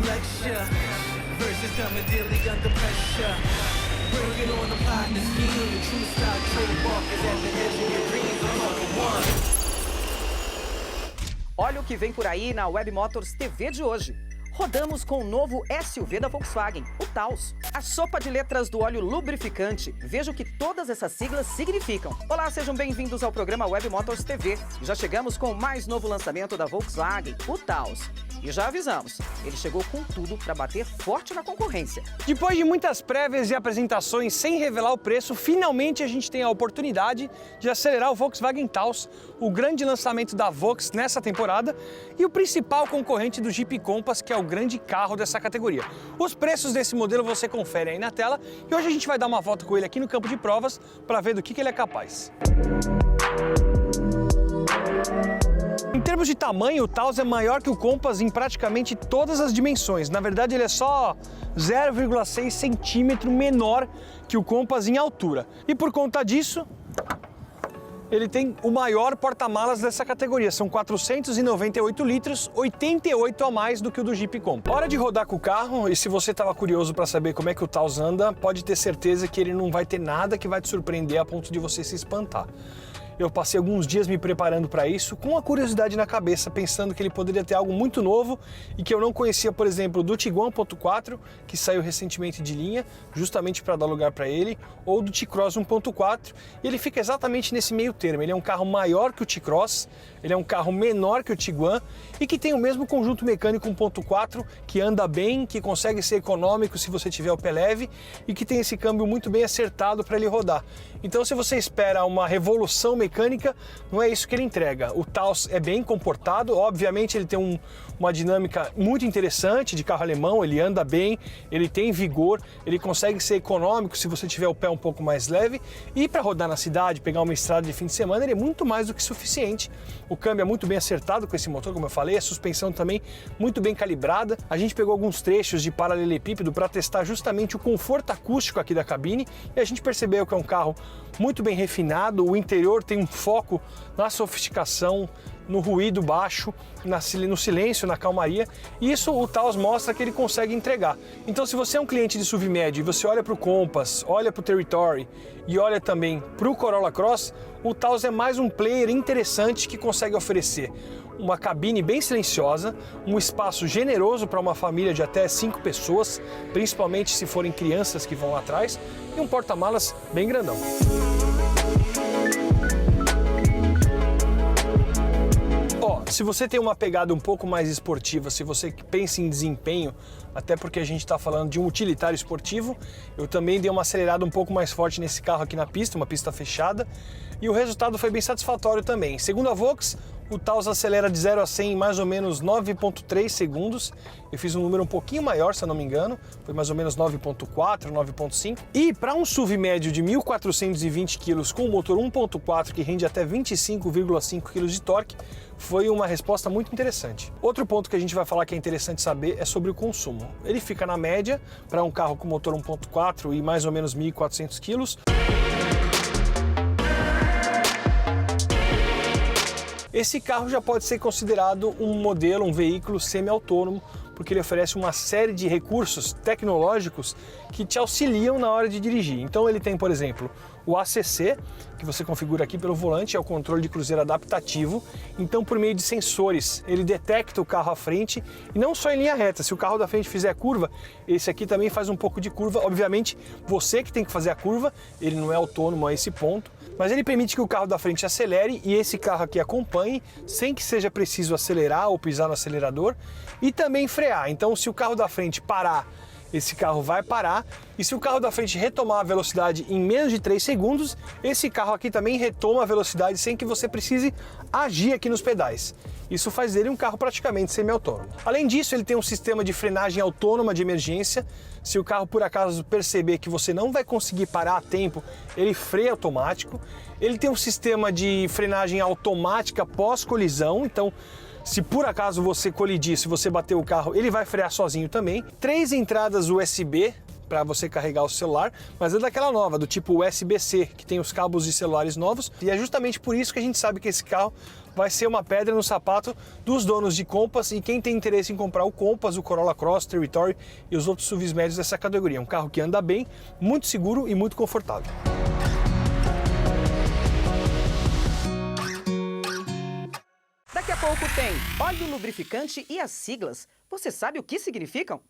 lecture. Versus coming daily under pressure. Working on the partner scheme. The true stock trade walkers at the edge of your dreams. I'm on the one. Olha o que vem por aí na Web Motors TV de hoje. Rodamos com o novo SUV da Volkswagen, o Taos. A sopa de letras do óleo lubrificante. Veja o que todas essas siglas significam. Olá, sejam bem-vindos ao programa Web Motors TV. Já chegamos com o mais novo lançamento da Volkswagen, o Taos. E já avisamos, ele chegou com tudo para bater forte na concorrência. Depois de muitas prévias e apresentações sem revelar o preço, finalmente a gente tem a oportunidade de acelerar o Volkswagen Taos, o grande lançamento da Volks nessa temporada e o principal concorrente do Jeep Compass, que é o grande carro dessa categoria. Os preços desse modelo você confere aí na tela e hoje a gente vai dar uma volta com ele aqui no campo de provas para ver do que ele é capaz. Em termos de tamanho, o Taos é maior que o Compass em praticamente todas as dimensões. Na verdade, ele é só 0,6 centímetro menor que o Compass em altura. E por conta disso, ele tem o maior porta-malas dessa categoria. São 498 litros, 88 a mais do que o do Jeep Compass. Hora de rodar com o carro, e se você estava curioso para saber como é que o Taos anda, pode ter certeza que ele não vai ter nada que vai te surpreender a ponto de você se espantar. Eu passei alguns dias me preparando para isso, com a curiosidade na cabeça, pensando que ele poderia ter algo muito novo e que eu não conhecia, por exemplo, do Tiguan 1.4, que saiu recentemente de linha, justamente para dar lugar para ele, ou do T-Cross 1.4, e ele fica exatamente nesse meio termo. Ele é um carro maior que o T-Cross, ele é um carro menor que o Tiguan e que tem o mesmo conjunto mecânico 1.4, que anda bem, que consegue ser econômico se você tiver o pé leve e que tem esse câmbio muito bem acertado para ele rodar. Então, se você espera uma revolução mecânica, não é isso que ele entrega. O Taos é bem comportado, obviamente ele tem uma dinâmica muito interessante de carro alemão, ele anda bem, ele tem vigor, ele consegue ser econômico se você tiver o pé um pouco mais leve e para rodar na cidade, pegar uma estrada de fim de semana, ele é muito mais do que suficiente. O câmbio é muito bem acertado com esse motor, como eu falei, a suspensão também muito bem calibrada. A gente pegou alguns trechos de paralelepípedo para testar justamente o conforto acústico aqui da cabine e a gente percebeu que é um carro muito bem refinado, o interior tem um foco na sofisticação, no ruído baixo, no silêncio, na calmaria, e isso o Taos mostra que ele consegue entregar. Então, se você é um cliente de SUV médio e você olha para o Compass, olha para o Territory e olha também para o Corolla Cross, o Taos é mais um player interessante que consegue oferecer uma cabine bem silenciosa, um espaço generoso para uma família de até 5 pessoas, principalmente se forem crianças que vão lá atrás, e um porta-malas bem grandão. Se você tem uma pegada um pouco mais esportiva, se você pensa em desempenho, até porque a gente está falando de um utilitário esportivo, eu também dei uma acelerada um pouco mais forte nesse carro aqui na pista, uma pista fechada, e o resultado foi bem satisfatório também. Segundo a Volks, o Taos acelera de 0 a 100 em mais ou menos 9,3 segundos. Eu fiz um número um pouquinho maior, se eu não me engano, foi mais ou menos 9,4, 9,5. E para um SUV médio de 1.420 kg com um motor 1.4 que rende até 25,5 kg de torque, foi uma resposta muito interessante. Outro ponto que a gente vai falar que é interessante saber é sobre o consumo. Ele fica na média para um carro com motor 1.4 e mais ou menos 1.400 kg. Esse carro já pode ser considerado um modelo, um veículo semi-autônomo, porque ele oferece uma série de recursos tecnológicos que te auxiliam na hora de dirigir. Então ele tem, por exemplo, o ACC, que você configura aqui pelo volante, é o controle de cruzeiro adaptativo. Então, por meio de sensores, ele detecta o carro à frente e não só em linha reta. Se o carro da frente fizer curva, esse aqui também faz um pouco de curva. Obviamente, você que tem que fazer a curva, ele não é autônomo a esse ponto, mas ele permite que o carro da frente acelere e esse carro aqui acompanhe, sem que seja preciso acelerar ou pisar no acelerador, e também frear. Então, se o carro da frente parar, esse carro vai parar, e se o carro da frente retomar a velocidade em menos de 3 segundos, esse carro aqui também retoma a velocidade sem que você precise agir aqui nos pedais. Isso faz dele um carro praticamente semi-autônomo. Além disso, ele tem um sistema de frenagem autônoma de emergência. Se o carro por acaso perceber que você não vai conseguir parar a tempo, ele freia automático. Ele tem um sistema de frenagem automática pós-colisão, então se por acaso você colidir, se você bater o carro, ele vai frear sozinho também. 3 entradas USB para você carregar o celular, mas é daquela nova, do tipo USB-C, que tem os cabos de celulares novos, e é justamente por isso que a gente sabe que esse carro vai ser uma pedra no sapato dos donos de Compass e quem tem interesse em comprar o Compass, o Corolla Cross, Territory e os outros SUVs médios dessa categoria. Um carro que anda bem, muito seguro e muito confortável. Daqui a pouco tem óleo lubrificante e as siglas. Você sabe o que significam?